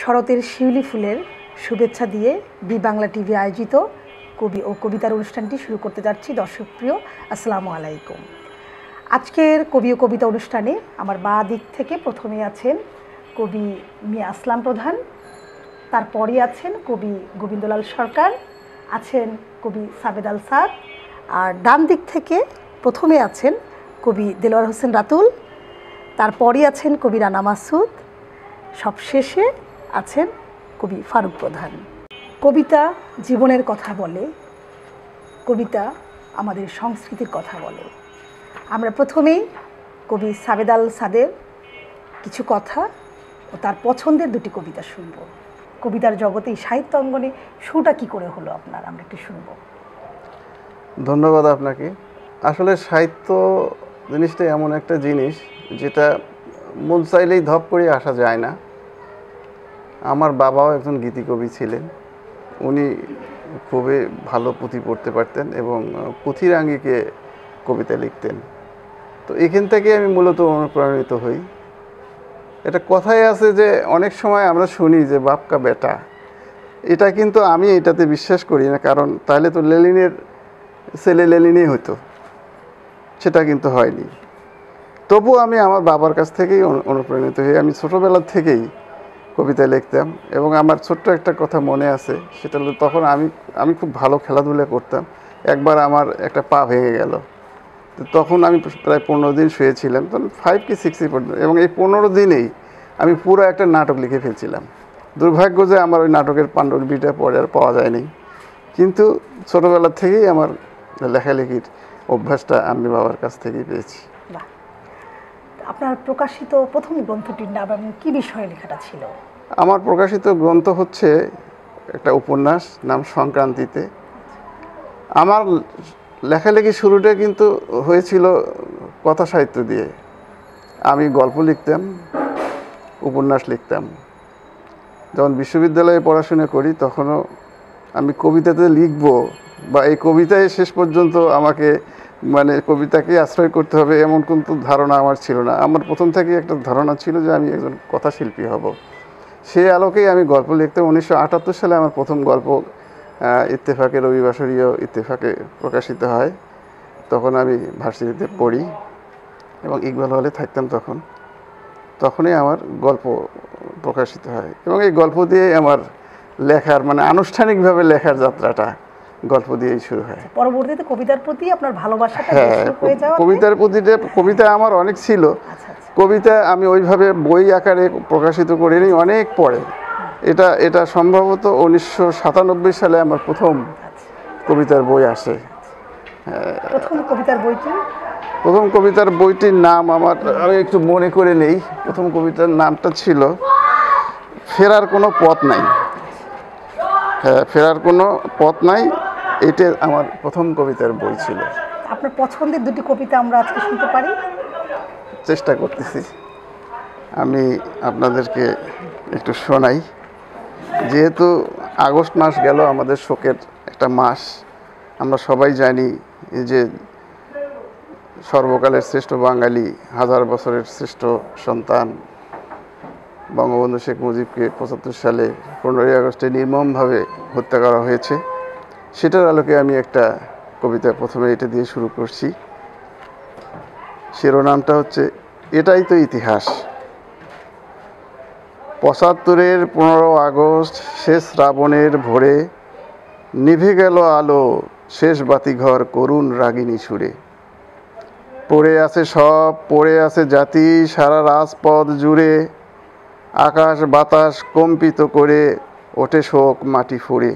শরতের শিউলি ফুলের শুভেচ্ছা দিয়ে বি বাংলা টিভি আয়োজিত কবি ও কবিতার অনুষ্ঠানটি শুরু করতে যাচ্ছি। দর্শকপ্রিয়, আসসালামু আলাইকুম। আজকের কবি ও কবিতা অনুষ্ঠানে আমার বাঁ দিক থেকে প্রথমে আছেন কবি মিয়া আসলাম প্রধান, তারপরে আছেন কবি গোবিন্দলাল সরকার, আছেন কবি সাবেদ আল সাদ, আর ডান দিক থেকে প্রথমে আছেন কবি দেলোয়ার হোসেন রাতুল, তারপরে আছেন কবি রানা মাসুদ, সবশেষে আছেন কবি ফারুক প্রধান। কবিতা জীবনের কথা বলে, কবিতা আমাদের সংস্কৃতির কথা বলে। আমরা প্রথমেই কবি সাবেদ আল সাদের কিছু কথা ও তার পছন্দের দুটি কবিতা শুনব। কবিতার জগতে সাহিত্য অঙ্গনে শুরুটা কী করে হলো আপনার, আমরা একটু শুনব। ধন্যবাদ আপনাকে। আসলে সাহিত্য জিনিসটা এমন একটা জিনিস যেটা মন চাইলেই ধপ করে আসা যায় না। আমার বাবাও একজন গীতিকবি ছিলেন। উনি খুবই ভালো পুঁথি পড়তে পারতেন এবং পুঁথির আঙ্গিকে কবিতা লিখতেন। তো এখান থেকে আমি মূলত অনুপ্রাণিত হই। এটা কথাই আছে যে অনেক সময় আমরা শুনি যে বাপ কা বেটা, এটা কিন্তু আমি এটাতে বিশ্বাস করি না, কারণ তাহলে তো লেনিনের ছেলে লেনিনই হতো, সেটা কিন্তু হয়নি। তবু আমি আমার বাবার কাছ থেকেই অনুপ্রাণিত হই। আমি ছোটোবেলার থেকেই কবিতা লিখতাম এবং আমার ছোট্ট একটা কথা মনে আছে, সেটা হলো তখন আমি খুব ভালো খেলাধুলা করতাম। একবার আমার একটা পা ভেঙে গেল। তখন আমি প্রায় 15 দিন শুয়েছিলাম, তখন 5 কি 6 পর্যন্ত, এবং এই 15 দিনেই আমি পুরো একটা নাটক লিখে ফেলছিলাম। দুর্ভাগ্য যে আমার ওই নাটকের পাণ্ডুলিপিটা পরে আর পাওয়া যায়নি, কিন্তু ছোটোবেলার থেকেই আমার লেখালেখির অভ্যাসটা আমি বাবার কাছ থেকেই পেয়েছি। আপনার প্রকাশিত প্রথম গ্রন্থটির নাম এবং কী বিষয়ে লেখাটা ছিল? আমার প্রকাশিত গ্রন্থ হচ্ছে একটা উপন্যাস, নাম সংক্রান্তিতে। আমার লেখালেখি শুরুটা কিন্তু হয়েছিল কথা সাহিত্য দিয়ে। আমি গল্প লিখতাম, উপন্যাস লিখতাম। যখন বিশ্ববিদ্যালয়ে পড়াশোনা করি তখনও আমি কবিতাতে লিখব বা এই কবিতায় শেষ পর্যন্ত আমাকে কবিতাকে আশ্রয় করতে হবে এমন কিন্তু ধারণা আমার ছিল না। আমার প্রথম থেকেই একটা ধারণা ছিল যে আমি একজন কথাশিল্পী হব। সেই আলোকেই আমি গল্প লিখতাম। 1978 সালে আমার প্রথম গল্প ইত্তেফাকে, রবিবাসরীয় ইত্তেফাকে প্রকাশিত হয়। তখন আমি ভার্সিটিতে পড়ি এবং ইকবাল হলে থাকতাম। তখনই আমার গল্প প্রকাশিত হয় এবং এই গল্প দিয়ে আমার লেখার আনুষ্ঠানিকভাবে লেখার যাত্রাটা গল্প দিয়েই শুরু হয়। পরবর্তীতে কবিতার প্রতি আপনার ভালোবাসাটা বেশি হয়ে যাওয়া? কবিতা আমার অনেক ছিল। কবিতা আমি ওইভাবে বই আকারে প্রকাশিত করিনি, অনেক পরে। এটা সম্ভবত 1997 সালে আমার প্রথম কবিতার বই আসে। প্রথম কবিতার বইটির নাম আমি একটু মনে করে নেই। প্রথম কবিতার নামটা ছিল ফেরার কোনো পথ নাই। ফেরার কোনো পথ নাই, এটা আমার প্রথম কবিতার বই ছিল। আপনার পছন্দের দুটি কবিতা আমরা আজকে শুনতে পারি? চেষ্টা করতেছি আমি আপনাদেরকে একটু শোনাই। যেহেতু আগস্ট মাস গেল, আমাদের শোকের একটা মাস। আমরা সবাই জানি যে সর্বকালের শ্রেষ্ঠ বাঙালি, 1000 বছরের শ্রেষ্ঠ সন্তান বঙ্গবন্ধু শেখ মুজিবকে 75 সালে 15ই আগস্টে নির্মমভাবে হত্যা করা হয়েছে। সেটার আলোকে আমি একটা কবিতা প্রথমে এটা দিয়ে শুরু করছি। শিরোনামটা হচ্ছে এটাই তো ইতিহাস। 75-এর 15 আগস্ট, শেষ শ্রাবণের ভোরে, নিভে গেল আলো, শেষ বাতিঘর করুণ রাগিনী সুরে। পড়ে আছে সব, পড়ে আছে জাতি, সারা রাজপথ জুড়ে, আকাশ বাতাস কম্পিত করে ওঠে শোক মাটি ফুঁড়ে।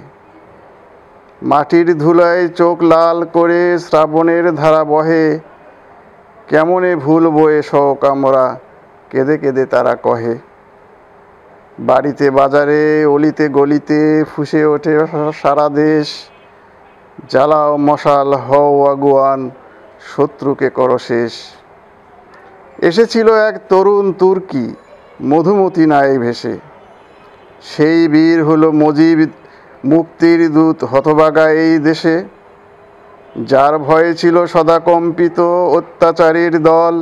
মাটির ধুলায় চোখ লাল করে শ্রাবণের ধারা বহে, কেমনে ভুল বয়ে শোক আমরা, কেঁদে কেঁদে তারা কহে। বাড়িতে বাজারে অলিতে গলিতে ফুঁসে ওঠে সারা দেশ, জ্বালাও মশাল হও আগুয়ান, শত্রুকে করো শেষ। এসেছিল এক তরুণ তুর্কি মধুমতি নায়ে ভেসে, সেই বীর হলো মুজিব, মুক্তির দূত হতভাগা এই দেশে। যার ভয়ে ছিল সদা কম্পিত অত্যাচারীর দল,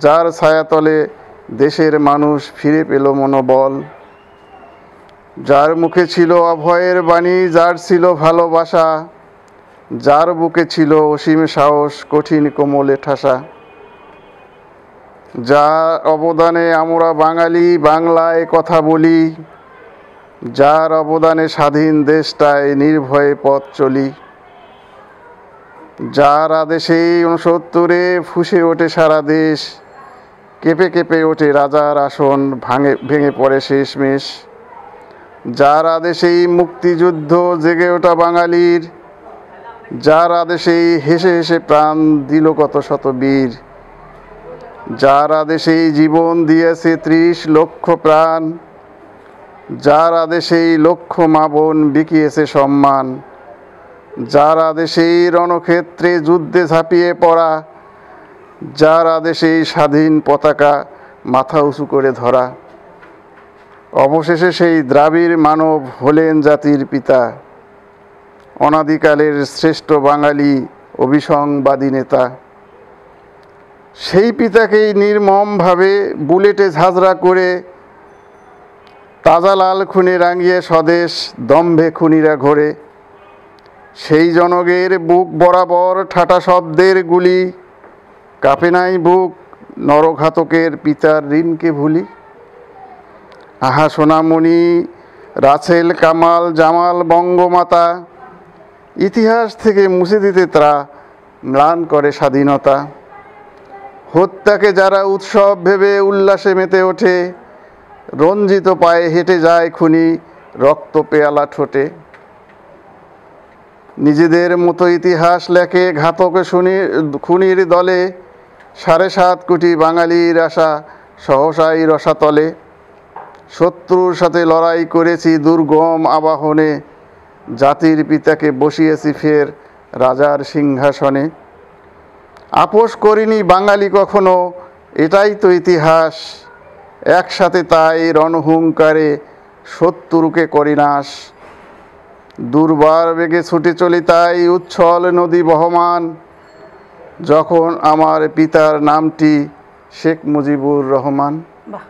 যার ছায়াতলে দেশের মানুষ ফিরে পেল মনোবল। যার মুখে ছিল অভয়ের বাণী, যার ছিল ভালোবাসা, যার বুকে ছিল অসীম সাহস, কঠিন কোমলে ঠাসা। যার অবদানে আমরা বাঙালি বাংলায় কথা বলি, যার অবদানে স্বাধীন দেশটায় নির্ভয়ে পথ চলি। যার আদেশে 69-এ ফুঁসে ওঠে সারা দেশ, কেঁপে কেঁপে ওঠে রাজার আসন, ভেঙে পড়ে শেষমেশ। যার আদেশেই মুক্তিযুদ্ধ জেগে ওঠা বাঙালির, যার আদেশেই হেসে হেসে প্রাণ দিল কত শত বীর। যার আদেশেই জীবন দিয়েছে 30 লক্ষ প্রাণ, যার আদেশেই লক্ষ মা বোন বিকিয়েছে সম্মান। যার আদেশেই রণক্ষেত্রে যুদ্ধে ঝাঁপিয়ে পড়া, যার আদেশেই স্বাধীন পতাকা মাথা উঁচু করে ধরা। অবশেষে সেই দ্রাবিড় মানব হলেন জাতির পিতা, অনাদিকালের শ্রেষ্ঠ বাঙালি অভিসংবাদী নেতা। সেই পিতাকেই নির্মমভাবে বুলেটে ঝাঁঝরা করে তাজা লাল খুনে রাঙিয়ে স্বদেশ দম্ভে খুনিরা ঘোরে। সেই জনগের বুক বরাবর ঠাটা শব্দের গুলি, কাঁপে নাই বুক নরঘাতকের পিতার ঋণকে ভুলি। আহা সোনামণি, রাছেল, কামাল, জামাল, বঙ্গমাতা, ইতিহাস থেকে মুছে দিতে তারা ম্লান করে স্বাধীনতা। হত্যাকে যারা উৎসব ভেবে উল্লাসে মেতে ওঠে, রঞ্জিত পায়ে হেঁটে যায় খুনি রক্ত পেয়ালা ঠোঁটে। নিজেদের মতো ইতিহাস লেখে ঘাতক খুনির দলে, 7.5 কোটি বাঙালির আশা সহসাই রসাতলে। শত্রুর সাথে লড়াই করেছি দুর্গম আবাহনে, জাতির পিতাকে বসিয়েছি ফের রাজার সিংহাসনে। আপোষ করিনি বাঙালি কখনো, এটাই তো ইতিহাস। একসাথে তাই রণহুঙ্কারে শত্রুকে করি নাশ। দুর্বার বেগে ছুটে চলি তাই উচ্ছল নদী বহমান, যখন আমার পিতার নামটি শেখ মুজিবুর রহমান। বাহ,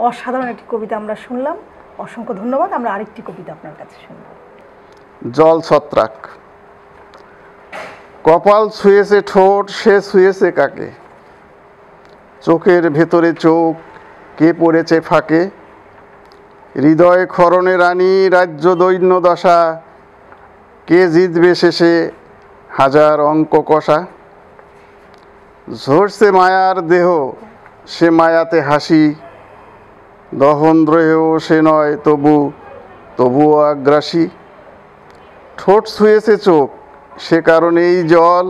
অসাধারণ একটি কবিতা আমরা শুনলাম, অসংখ্য ধন্যবাদ। আমরা আরেকটি কবিতা আপনার কাছে শুনব। জল ছত্রাক। কপাল ছুঁয়েছে ঠোঁট, সে ছুঁয়েছে কাকে? চোখের ভেতরে চোখ, কে পড়েছে ফাঁকে? হৃদয় ক্ষরণে রানী, রাজ্য দৈন্য দশা, কে জিতবে শেষে হাজার অঙ্ক কষা? ঝরছে মায়ার দেহ, সে মায়াতে হাসি, দহন দ্রোহেও সে নয় তবুও আগ্রাসী। ঠোঁট ছুঁয়েছে চোখ, সে কারণেই জল,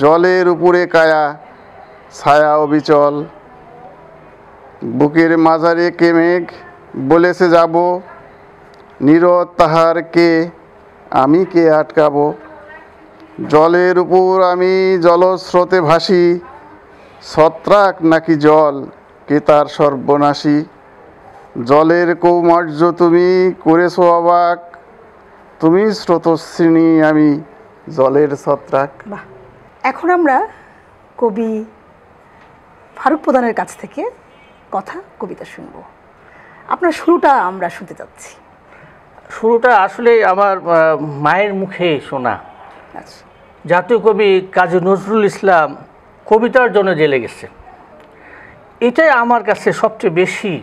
জলের উপরে কায়া, ছায়া অবিচল। বুকের মাঝারে কে মেঘ, বলেছে যাব, নীরদ তাহার কে, আমি কে আটকাবো? জলের উপর আমি জলস্রোতে ভাসি, ছত্রাক নাকি জল, কে তার সর্বনাশী? জলের কৌমার্য তুমি করেছো অবাক, তুমি স্রোতস্বিনী, আমি জলের ছত্রাক। বাহ, এখন আমরা কবি ফারুক প্রধানের কাছ থেকে কবিতা শুনব। আপনার শুরুটা আমরা শুনতে চাচ্ছি। শুরুটা আসলে আমার মায়ের মুখে শোনা। আচ্ছা। জাতীয় কবি কাজী নজরুল ইসলাম কবিতার জন্য জেলে গেছে, এটাই আমার কাছে সবচেয়ে বেশি,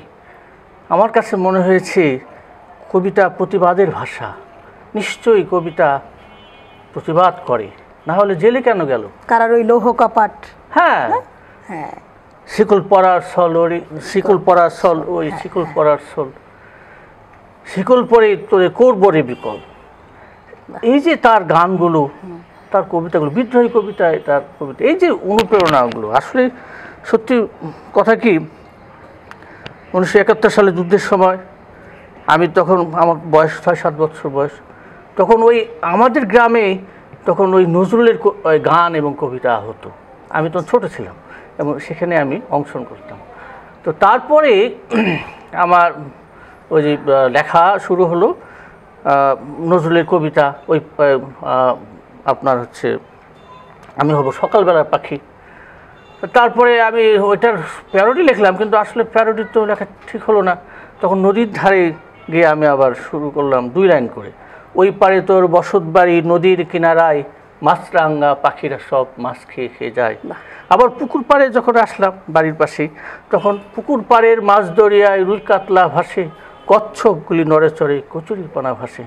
আমার কাছে মনে হয়েছে কবিতা প্রতিবাদের ভাষা। নিশ্চয়ই কবিতা প্রতিবাদ করে, না হলে জেলে কেন গেল? কারার ওই লৌহ কপাট, হ্যাঁ হ্যাঁ, শিকল পরার ছল, শিকল পরার ছল, ওই শিকল পরার ছল, শিকল পরে তোরে করব রে বিকল। এই যে তার গানগুলো, তার কবিতাগুলো, বিদ্রোহী কবিতায় তার কবিতা, এই যে অনুপ্রেরণাগুলো, আসলে সত্যি কথা কি, 1971 সালে যুদ্ধের সময় আমি তখন, আমার বয়স 6-7 বছর বয়স, তখন ওই আমাদের গ্রামে তখন ওই নজরুলের গান এবং কবিতা হতো। আমি তখন ছোটো ছিলাম এবং সেখানে আমি অংশগ্রহণ করতাম। তো তারপরে আমার ওই যে লেখা শুরু হলো নজরুলের কবিতা, ওই আপনার হচ্ছে আমি হব সকালবেলার পাখি। তারপরে আমি ওইটার প্যারোডি লিখলাম, কিন্তু আসলে প্যারোডি তো লেখা ঠিক হলো না। তখন নদীর ধারে গিয়ে আমি আবার শুরু করলাম 2 লাইন করে, ওই পারে তোর বসত বাড়ি নদীর কিনারায়, মাছরাঙা পাখিরা সব মাছ খেয়ে খেয়ে যায়। আবার পুকুর পাড়ে যখন আসলাম বাড়ির পাশেই, তখন পুকুর পাড়ের মাছ দরিয়ায় রুই কাতলা ভাসে, কচ্ছপগুলি নড়ে চড়ে কচুরিপানা ভাসে।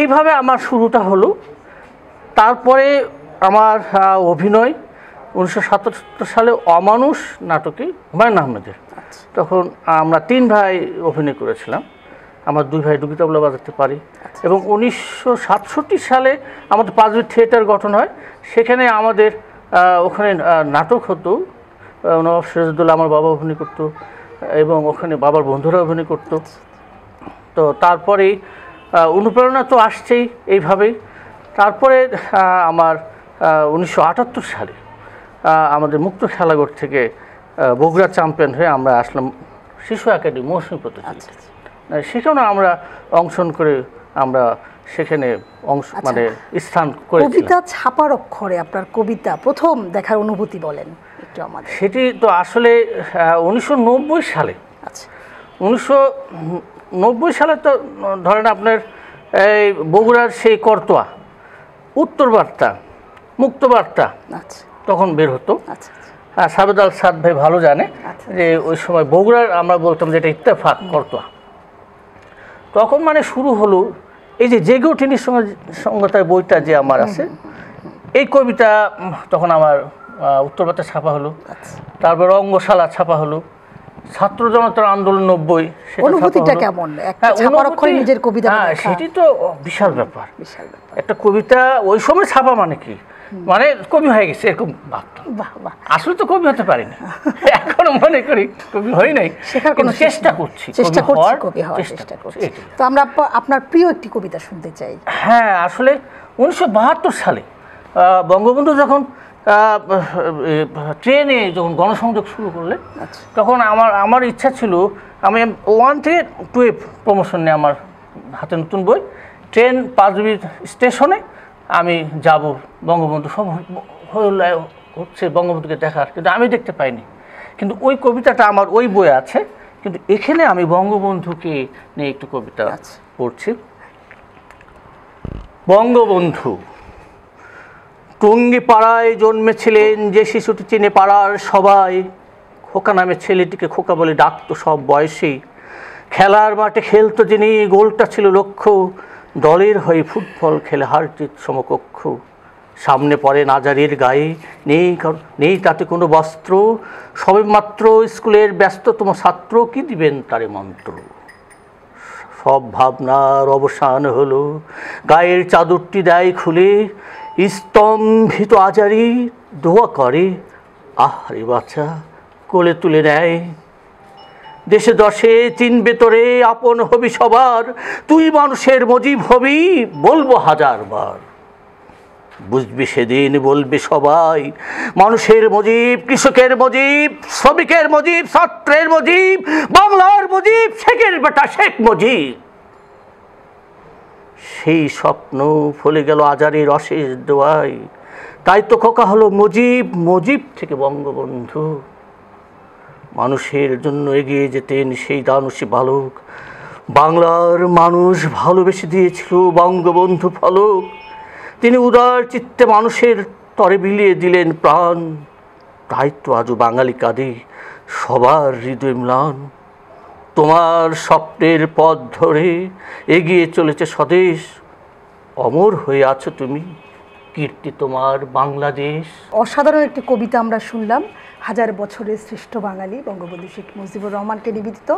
এইভাবে আমার শুরুটা হলো। তারপরে আমার অভিনয় 1977 সালে অমানুষ নাটকে হুমায়ুন আহমেদের, তখন আমরা 3 ভাই অভিনয় করেছিলাম। আমার 2 ভাই ডুগি তবলা বাজাতে পারি। এবং 1967 সালে আমাদের পাঁচবি থিয়েটার গঠন হয়। সেখানে আমাদের ওখানে নাটক হতো, নবাব সিরাজউদ্দৌলা আমার বাবা অভিনয় করতো এবং ওখানে বাবার বন্ধুরা অভিনয় করতো। তো তারপরেই অনুপ্রেরণা তো আসছেই এইভাবেই। তারপরে আমার 1978 সালে আমাদের মুক্ত খেলাঘর থেকে বগুড়া চ্যাম্পিয়ন হয়ে আমরা আসলাম শিশু একাডেমি মৌসুমী প্রতিযোগিতা। সেখানে আমরা অংশগ্রহণ করে আমরা সেখানে মানে স্থান করেছি। কবিতা ছাপার অক্ষরে আপনার কবিতা প্রথম দেখার অনুভূতি বলেন একটু আমাদের। সেটি তো আসলে 1990 সালে। আচ্ছা, 1990 সালে তো ধরেন আপনার এই বগুড়ার সেই করতোয়া, উত্তর বার্তা, মুক্ত বার্তা আচ্ছা তখন বের হতো। আচ্ছা সাবেদ আল সাদ ভাই ভালো জানে যে ওই সময় বগুড়ার আমরা বলতাম যে এটা ইত্তেফাক করতোয়া। তখন মানে শুরু হলো এই যে জেগে ওঠেনি সংগতার বইটা যে আমার আছে, এই কবিতা তখন আমার উত্তর বার্তা ছাপা হলো। তারপর রঙ্গশালা ছাপা হলো, ছাত্র জনতার আন্দোলন 90, অনুভূতিটা কেমন একটা ছাপার অক্ষরে নিজের কবিতা? সেটি তো বিশাল ব্যাপার। একটা কবিতা ওই সময় ছাপা মানে কি, মানে কবি হয়ে গেছে এরকম ভাবতাম। আসলে তো কবি হতে পারিনি, এখনো মনে করি কবি হই নাই, চেষ্টা করছি কবি হওয়ার চেষ্টা করছি। তো আমরা আপনার প্রিয় একটি কবিতা শুনতে চাই। হ্যাঁ, আসলে 1972 সালে বঙ্গবন্ধু যখন ট্রেনে যখন গণসংযোগ শুরু করলেন, তখন আমার ইচ্ছা ছিল আমি 1 থেকে 12 প্রমোশন নিয়ে আমার হাতে নতুন বই, ট্রেন পাঁচবি স্টেশনে আমি যাব, বঙ্গবন্ধু সব হচ্ছে বঙ্গবন্ধুকে দেখার, কিন্তু আমি দেখতে পাইনি। কিন্তু ওই কবিতাটা আমার ওই বইয়ে আছে, কিন্তু এখানে আমি বঙ্গবন্ধুকে নিয়ে একটু কবিতা পড়ছি। বঙ্গবন্ধু টুঙ্গিপাড়ায় জন্মেছিলেন যে শিশুটি চিনে পাড়ার সবাই, খোকা নামে ছেলেটিকে খোকা বলে ডাকতো সব বয়সী। খেলার মাঠে খেলতো যিনি, গোলটা ছিল লক্ষ্য, দলের হয়ে ফুটবল খেলে হারজিত সমকক্ষ। সামনে পড়ে নাজারির গায়ে, নেই তাতে কোনো বস্ত্র, সবে মাত্র স্কুলের ব্যস্ততম ছাত্র, কি দিবেন তারে মন্ত্র। সব ভাবনার অবসান হলো, গায়ের চাদরটি দেয় খুলে, স্তম্ভিত আজারি দোয়া করে, আহারে বাচ্চা কোলে তুলে নেয়। দেশে দশে চিনবে তোরে, আপন হবি সবার, তুই মানুষের মজিব হবি, বলবো 1000 বার। বুঝবি সেদিন বলবে সবাই, মানুষের মজিব, কৃষকের মজিব, শ্রমিকের মজিব, ছাত্রের মজিব, বাংলার মজিব, শেখের বেটা শেখ মুজিব। সেই স্বপ্ন ফলে গেল আজারের অশেষ দোয়ায়, তাই তো খোকা হলো মুজিব, মুজিব থেকে বঙ্গবন্ধু। মানুষের জন্য এগিয়ে যেতেন সেই দানুষী বালক, বাংলার মানুষ ভালোবেসে দিয়েছিল বঙ্গবন্ধু ফলক। তিনি উদার চিত্তে মানুষের তরে বিলিয়ে দিলেন প্রাণ, তাই তো আজও বাঙালি কাঁদে, সবার হৃদয় ম্লান। তোমার স্বপ্নের পথ ধরে এগিয়ে চলেছে স্বদেশ, অমর হয়ে আছো তুমি, কীর্তি তোমার বাংলাদেশ। অসাধারণ একটি কবিতা আমরা শুনলাম, 1000 বছরের শ্রেষ্ঠ বাঙালি বঙ্গবন্ধু শেখ মুজিবুর রহমানকে নিবেদিত।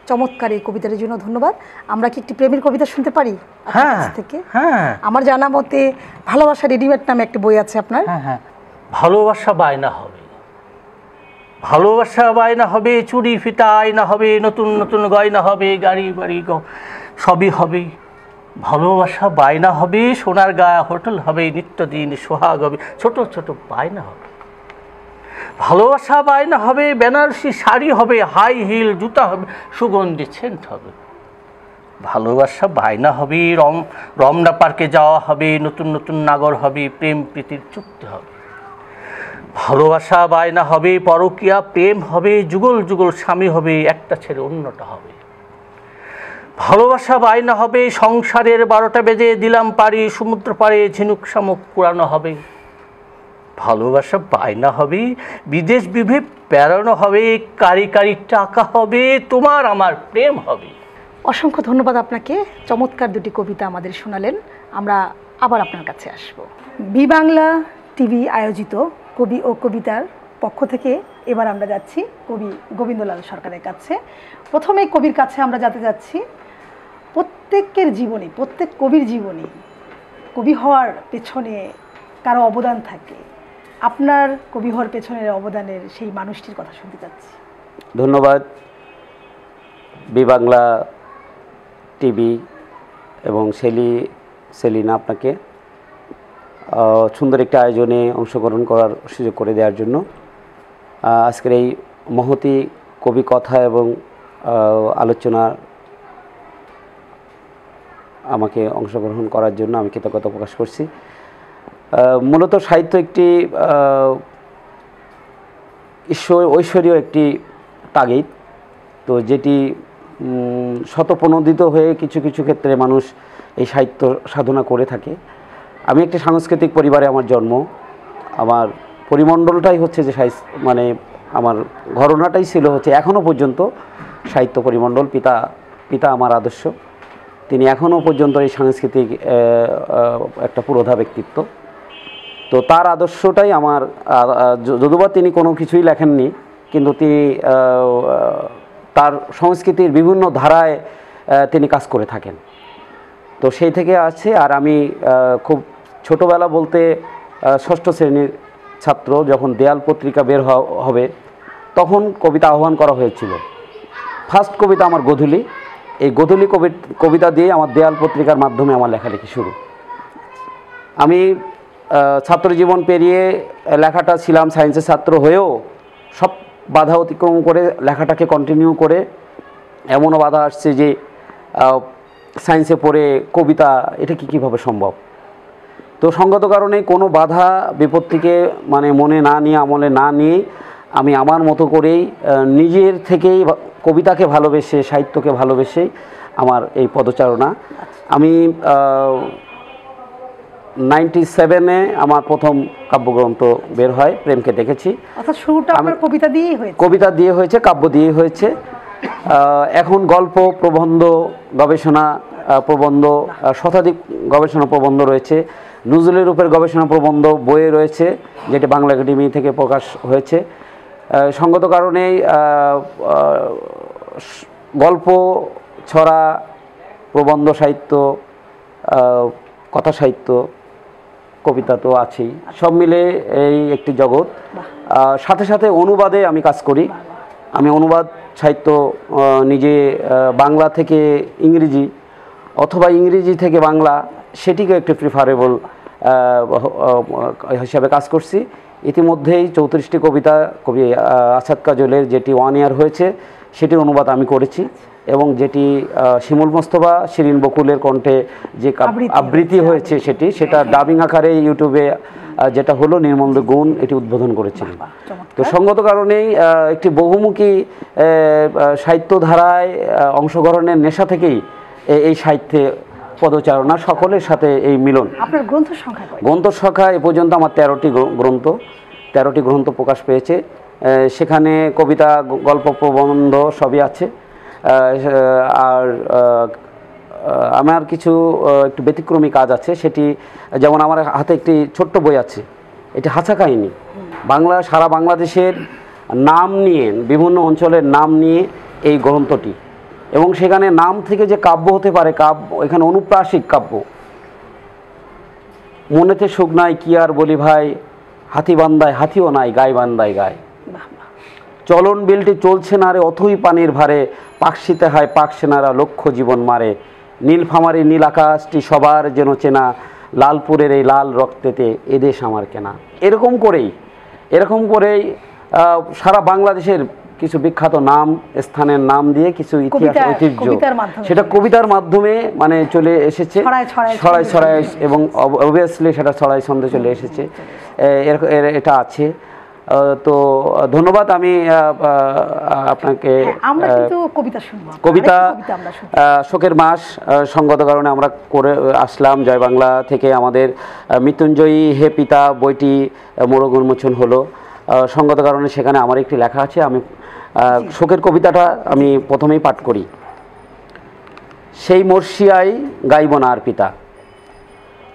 চমৎকার এই কবিতার জন্য ধন্যবাদ। আমরা কি একটি প্রেমের কবিতা শুনতে পারি আপনার কাছ থেকে? হ্যাঁ, আমার জানা মতে ভালোবাসা রেডিমেড নামে একটা বই আছে আপনার। হ্যাঁ, ভালোবাসা বায়না হবে, ভালোবাসা বায়না হবে, চুরি ফিতা আয়না হবে, নতুন নতুন গয়না হবে, গাড়ি বাড়ি সবই হবে। ভালোবাসা বায়না হবে, সোনার গায়া হোটেল হবে, নিত্যদিন সোহাগ হবে, ছোট ছোট বায়না হবে। ভালোবাসা বায়না হবে, বেনারসি শাড়ি হবে, হাই হিল জুতা হবে, সুগন্ধি সেন্ট হবে। ভালোবাসা বায়না হবে, রমনা পার্কে যাওয়া হবে, নতুন নতুন নাগর হবে, প্রেম প্রীতির চুক্তি হবে। ভালোবাসা বায়না হবে, পরকীয়া প্রেম হবে, যুগল যুগল স্বামী হবে, একটা ছেড়ে অন্যটা হবে। ভালোবাসা বায়না হবে, সংসারের 12টা বেজে দিলাম পারি, সমুদ্র পাড়ে ঝিনুক শামুক কুড়ানো হবে। ভালোবাসা বায়না হবে, বিদেশ বিভে বেড়ানো হবে, কারি কারি টাকা হবে, তোমার আমার প্রেম হবে। অসংখ্য ধন্যবাদ আপনাকে, চমৎকার দুটি কবিতা আমাদের শোনালেন। আমরা আবার আপনার কাছে আসব। বি বাংলা টিভি আয়োজিত কবি ও কবিতার পক্ষ থেকে এবার আমরা যাচ্ছি কবি গোবিন্দলাল সরকারের কাছে। প্রথমে কবির কাছে আমরা যেতে যাচ্ছি, প্রত্যেকের জীবনে, প্রত্যেক কবির জীবনে কবি হওয়ার পেছনে কারো অবদান থাকে। আপনার কবি হওয়ার পেছনের অবদানের সেই মানুষটির কথা শুনতে চাচ্ছি। ধন্যবাদ বি বাংলা টিভি এবং সেলিনা আপনাকে সুন্দর একটি আয়োজনে অংশগ্রহণ করার সুযোগ করে দেওয়ার জন্য। আজকের এই মহতী কবি কথা এবং আলোচনা আমাকে অংশগ্রহণ করার জন্য আমি কৃতজ্ঞতা প্রকাশ করছি। মূলত সাহিত্য একটি ঐশ্বরীয় একটি তাগিদ, তো যেটি শতপ্রণোদিত হয়ে কিছু কিছু ক্ষেত্রে মানুষ এই সাহিত্য সাধনা করে থাকে। আমি একটি সাংস্কৃতিক পরিবারে আমার জন্ম, আমার পরিমণ্ডলটাই হচ্ছে যে মানে আমার ঘরনাটাই ছিল হচ্ছে এখনও পর্যন্ত সাহিত্য পরিমণ্ডল। পিতা আমার আদর্শ, তিনি এখনও পর্যন্ত এই সাংস্কৃতিক একটা পুরোধা ব্যক্তিত্ব। তো তার আদর্শটাই আমার, যদিবা তিনি কোনো কিছুই লেখেননি, কিন্তু তিনি তার সংস্কৃতির বিভিন্ন ধারায় তিনি কাজ করে থাকেন। তো সেই থেকে আছে। আর আমি খুব ছোটোবেলা বলতে 6ষ্ঠ শ্রেণীর ছাত্র, যখন দেয়াল পত্রিকা বের হবে তখন কবিতা আহ্বান করা হয়েছিল। ফার্স্ট কবিতা আমার গোধূলি, এই গোধূলি কবিতা দিয়ে আমার দেয়াল পত্রিকার মাধ্যমে আমার লেখালেখি শুরু। আমি ছাত্র জীবন পেরিয়ে লেখাটা ছিলাম সায়েন্সের ছাত্র হয়েও সব বাধা অতিক্রম করে লেখাটাকে কন্টিনিউ করে এমনও বাধা আসছে যে সায়েন্সে পড়ে কবিতা এটা কীভাবে সম্ভব। তো সঙ্গত কারণে কোনো বাধা বিপত্তিকে মানে মনে না নিয়ে, আমলে না নিয়ে আমি আমার মতো করেই নিজের থেকেই কবিতাকে ভালোবেসে, সাহিত্যকে ভালোবেসেই আমার এই পদচারণা। আমি 97-এ আমার প্রথম কাব্যগ্রন্থ বের হয়, প্রেমকে দেখেছি। অর্থাৎ শুরুটা আমার কবিতা দিয়েই হয়েছে। কবিতা দিয়ে হয়েছে, কাব্য দিয়ে হয়েছে। এখন গল্প, প্রবন্ধ, গবেষণা প্রবন্ধ, শতাধিক গবেষণা প্রবন্ধ রয়েছে। নজরুলের উপর গবেষণা প্রবন্ধ বইয়ে রয়েছে, যেটি বাংলা একাডেমি থেকে প্রকাশ হয়েছে। সঙ্গত কারণেই গল্প, ছড়া, প্রবন্ধ সাহিত্য, কথা সাহিত্য, কবিতা তো আছেই, সব মিলে এই একটি জগৎ। সাথে সাথে অনুবাদে আমি কাজ করি। আমি অনুবাদ সাহিত্য নিজে বাংলা থেকে ইংরেজি অথবা ইংরেজি থেকে বাংলা, সেটিকে একটি প্রিফারেবল হিসাবে কাজ করছি। ইতিমধ্যেই 34টি কবিতা কবি আসাদ কাজলের যেটি 1 ইয়ার হয়েছে সেটি অনুবাদ আমি করেছি, এবং যেটি শিমুল মোস্তফা, শিরিন বকুলের কণ্ঠে যে আবৃত্তি হয়েছে সেটা ডাবিং আকারে ইউটিউবে যেটা হলো নির্মল গুণ, এটি উদ্বোধন করেছিলেন। তো সঙ্গত কারণেই একটি বহুমুখী সাহিত্য ধারায় অংশগ্রহণের নেশা থেকেই এই সাহিত্যে পদচারণা, সকলের সাথে এই মিলন। আপনার গ্রন্থ সংখ্যা কয়টি? গ্রন্থ সংখ্যা এ পর্যন্ত আমার 13টি গ্রন্থ প্রকাশ পেয়েছে। সেখানে কবিতা, গল্প, প্রবন্ধ সবই আছে। আর আমার কিছু একটু ব্যতিক্রমী কাজ আছে, সেটি যেমন আমার হাতে একটি ছোট্ট বই আছে, এটি হাসা কাহিনী। সারা বাংলাদেশের নাম নিয়ে, বিভিন্ন অঞ্চলের নাম নিয়ে এই গ্রন্থটি, এবং সেখানে নাম থেকে যে কাব্য হতে পারে, এখানে অনুপ্রাসিক কাব্য। মনেতে সুখ নাই কি আর বলি ভাই, হাতি বান্দায় হাতিও নাই, গাই বান্দায় গায়। চলন বিলটি চলছে না রে অথই পানির ভারে, পাকশিতে হয় পাক সেনারা লক্ষ্য জীবন মারে। নীলফামারি নীল আকাশটি সবার যেন চেনা, লালপুরের এই লাল রক্তেতে এদেশ আমার কেনা। এরকম করেই সারা বাংলাদেশের কিছু বিখ্যাত নাম, স্থানের নাম দিয়ে কিছু ইতিহাস, ঐতিহ্য, সেটা কবিতার মাধ্যমে মানে চলে এসেছে, ছড়ায়, এবং অবভিয়াসলি সেটা ছড়ায় ছন্দে চলে এসেছে। এটা আছে। তো ধন্যবাদ। আমি আপনাকে আমরা কিন্তু কবিতা শুনবো, কবিতা আমরা শুনবো। শোকের মাস সঙ্গত কারণে আমরা করে আসলাম। জয় বাংলা থেকে আমাদের মৃত্যুঞ্জয়ী হে পিতা বইটি মোড়ক উন্মোচন হলো, সঙ্গত কারণে সেখানে আমার একটি লেখা আছে। আমি শোকের কবিতাটা আমি প্রথমেই পাঠ করি। সেই মর্শিয়ায় গাইব না আর পিতা,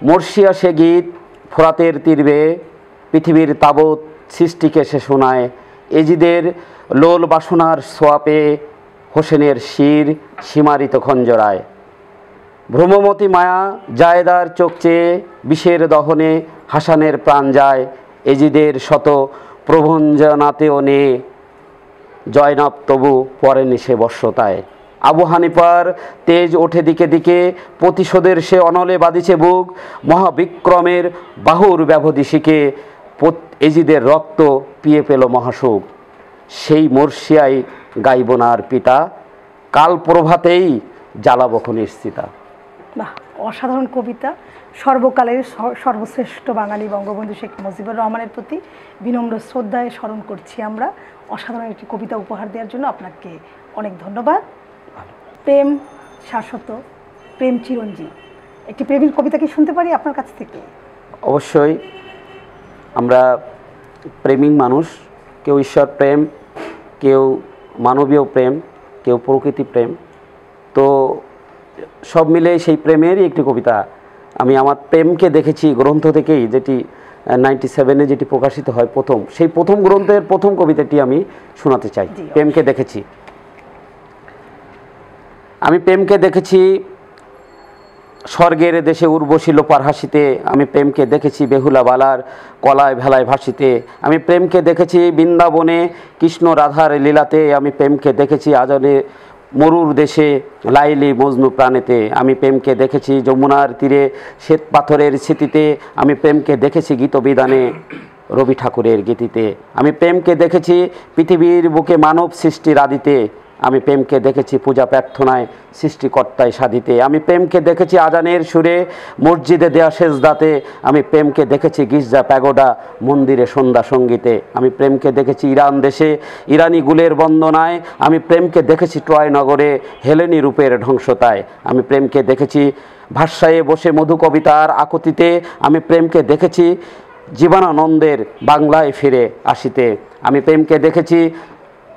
মর্শিয়া সে গীত ফোরাতের তীরে, পৃথিবীর তাবৎ সৃষ্টিকে সে শোনায়। এজিদের লোল বাসনার সোয়াপে, হোসেনের শির সীমারিত খঞ্জরায়। ভ্রমমতী মায়া জায়দার চোখ চেয়ে, বিষের দহনে হাসানের প্রাণ যায়। এজিদের শত প্রভঞ্জনাতেও নে, জয়নাব তবু পরেনি সে বর্ষতায়। আবু হানিফার তেজ ওঠে দিকে দিকে, প্রতিশোধের সে অনলে বাঁধিছে বুক। মহাবিক্রমের বাহুর ব্যবধিশিকে, এজিদের রক্ত পিয়ে পেল মহাসুখ। সেই মর্শিয়ায় গাইব না আর পিতা, কাল প্রভাতেই জ্বালাবো খনির চিতা। বাহ, অসাধারণ কবিতা। সর্বকালের সর্বশ্রেষ্ঠ বাঙালি বঙ্গবন্ধু শেখ মুজিবুর রহমানের প্রতি বিনম্র শ্রদ্ধায় স্মরণ করছি আমরা। অসাধারণ একটি কবিতা উপহার দেওয়ার জন্য আপনাকে অনেক ধন্যবাদ। প্রেম শাশ্বত, প্রেম চিরঞ্জীব, একটি প্রেমের কবিতা কি শুনতে পারি আপনার কাছ থেকে? অবশ্যই। আমরা প্রেমিক মানুষ, কেউ ঈশ্বর প্রেম, কেউ মানবীয় প্রেম, কেউ প্রকৃতি প্রেম, তো সব মিলে সেই প্রেমেরই একটি কবিতা। আমি আমার প্রেমকে দেখেছি গ্রন্থ থেকেই, যেটি 97-এ যেটি প্রকাশিত হয় প্রথম, সেই প্রথম গ্রন্থের প্রথম কবিতাটি আমি শোনাতে চাই। প্রেমকে দেখেছি। আমি প্রেমকে দেখেছি স্বর্গের দেশে উর্বশী লোপার হাসিতে, আমি প্রেমকে দেখেছি বেহুলা বালার কলায় ভেলায় ভাসিতে। আমি প্রেমকে দেখেছি বৃন্দাবনে কৃষ্ণ রাধার লীলাতে, আমি প্রেমকে দেখেছি আজনে মরুর দেশে লাইলি মজনু প্রাণেতে। আমি প্রেমকে দেখেছি যমুনার তীরে শ্বেত পাথরের স্মৃতিতে, আমি প্রেমকে দেখেছি গীতবিদানে রবি ঠাকুরের গীতিতে। আমি প্রেমকে দেখেছি পৃথিবীর বুকে মানব সৃষ্টির আদিতে, আমি প্রেমকে দেখেছি পূজা প্রার্থনায় সৃষ্টিকর্তায় সাধিতে। আমি প্রেমকে দেখেছি আজানের সুরে মসজিদে দেয়া সেজদাতে, আমি প্রেমকে দেখেছি গির্জা প্যাগোডা মন্দিরে সন্ধ্যা সঙ্গীতে। আমি প্রেমকে দেখেছি ইরান দেশে ইরানি গুলের বন্দনায়, আমি প্রেমকে দেখেছি ট্রয় নগরে হেলেনি রূপের ধ্বংসতায়। আমি প্রেমকে দেখেছি ভাষায় বসে মধু কবিতার আকুতিতে, আমি প্রেমকে দেখেছি জীবনানন্দের বাংলায় ফিরে আসিতে। আমি প্রেমকে দেখেছি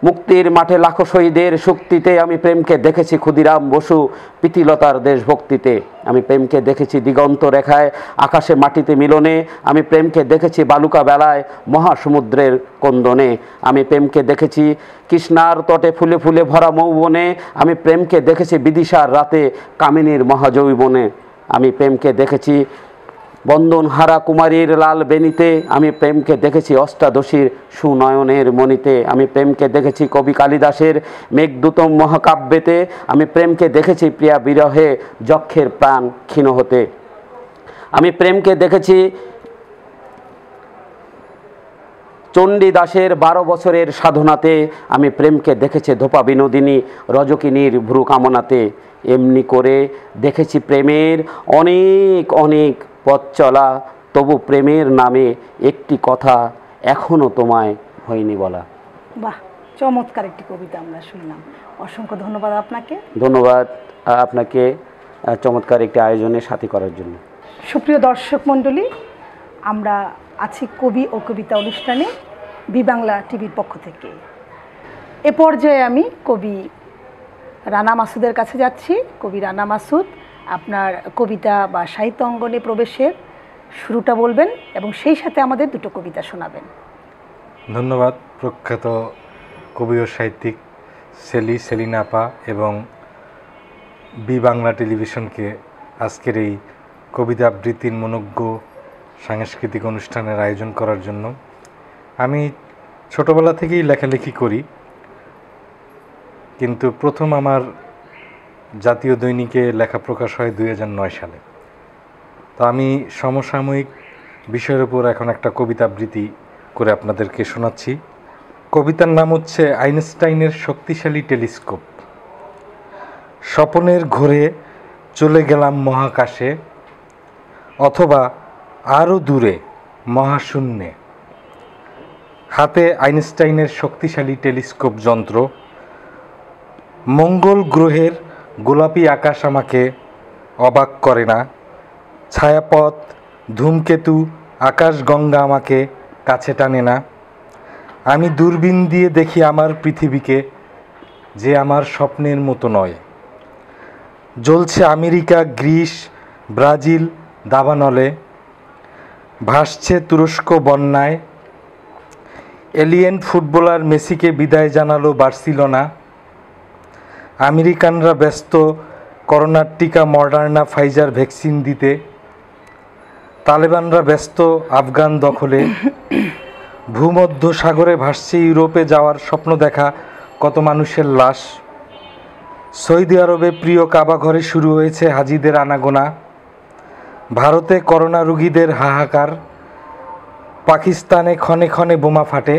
মুক্তির মাঠে লাখো শহীদের শক্তিতে, আমি প্রেমকে দেখেছি ক্ষুদিরাম বসু প্রীতিলতার দেশভক্তিতে। আমি প্রেমকে দেখেছি দিগন্ত রেখায় আকাশে মাটিতে মিলনে, আমি প্রেমকে দেখেছি বালুকা বেলায় মহাসমুদ্রের কন্দনে। আমি প্রেমকে দেখেছি কৃষ্ণার তটে ফুলে ফুলে ভরা মৌবনে, আমি প্রেমকে দেখেছি বিদিশার রাতে কামিনীর মহাজৈবনে। আমি প্রেমকে দেখেছি বন্দনহারা কুমারীর লাল বেনিতে, আমি প্রেমকে দেখেছি অষ্টাদশীর সুনয়নের মণিতে। আমি প্রেমকে দেখেছি কবি কালিদাসের মেঘদূতম মহাকাব্যেতে, আমি প্রেমকে দেখেছি প্রিয়া বিরহে যক্ষের প্রাণ ক্ষীণ হতে। আমি প্রেমকে দেখেছি চণ্ডীদাসের 12 বছরের সাধনাতে, আমি প্রেমকে দেখেছি ধোপা বিনোদিনী রজকিনীর ভ্রু কামনাতে। এমনি করে দেখেছি প্রেমের অনেক অনেক পথ চলা, তবু প্রেমের নামে একটি কথা এখনো তোমায় হয়নি বলা। বাহ, চমৎকার একটি কবিতা আমরা শুনলাম। অসংখ্য ধন্যবাদ আপনাকে। ধন্যবাদ আপনাকে চমৎকার একটি আয়োজনে সাথী করার জন্য। সুপ্রিয় দর্শক মণ্ডলী, আমরা আছি কবি ও কবিতা অনুষ্ঠানে বি বাংলা টিভির পক্ষ থেকে। এ পর্যায়ে আমি কবি রানা মাসুদের কাছে যাচ্ছি। কবি রানা মাসুদ, আপনার কবিতা বা সাহিত্য অঙ্গনে প্রবেশের শুরুটা বলবেন এবং সেই সাথে আমাদের দুটো কবিতা শোনাবেন। ধন্যবাদ প্রখ্যাত কবি ও সাহিত্যিক সেলিনা আপা এবং বি বাংলা টেলিভিশনকে আজকের এই কবিতা আবৃত্তির মনোজ্ঞ সাংস্কৃতিক অনুষ্ঠানের আয়োজন করার জন্য। আমি ছোটবেলা থেকেই লেখালেখি করি, কিন্তু প্রথম আমার জাতীয় দৈনিকে লেখা প্রকাশ হয় 2009 সালে। তো আমি সমসাময়িক বিষয়ের উপর এখন একটা কবিতা আবৃত্তি করে আপনাদেরকে শোনাচ্ছি। কবিতার নাম হচ্ছে আইনস্টাইনের শক্তিশালী টেলিস্কোপ। স্বপনের ঘোরে চলে গেলাম মহাকাশে, অথবা আরও দূরে মহাশূন্যে। হাতে আইনস্টাইনের শক্তিশালী টেলিস্কোপ যন্ত্র, মঙ্গল গ্রহের গোলাপি আকাশ আমাকে অবাক করে না, ছায়াপথ, ধূমকেতু, আকাশগঙ্গা আমাকে কাছে টানে না। আমি দূরবীন দিয়ে দেখি আমার পৃথিবীকে, যে আমার স্বপ্নের মতো নয়। জ্বলছে আমেরিকা, গ্রিস, ব্রাজিল দাবানলে, ভাসছে তুরস্ক বন্যায়, এলিয়েন ফুটবলার মেসিকে বিদায় জানালো বার্সেলোনা, আমেরিকানরা ব্যস্ত করোনার টিকা মডার্না ফাইজার ভ্যাকসিন দিতে, তালেবানরা ব্যস্ত আফগান দখলে, ভূমধ্য সাগরে ভাসছে ইউরোপে যাওয়ার স্বপ্ন দেখা কত মানুষের লাশ, সৌদি আরবে প্রিয় কাবা ঘরে শুরু হয়েছে হাজিদের আনাগোনা, ভারতে করোনা রোগীদের হাহাকার, পাকিস্তানে ক্ষণে ক্ষণে বোমা ফাটে,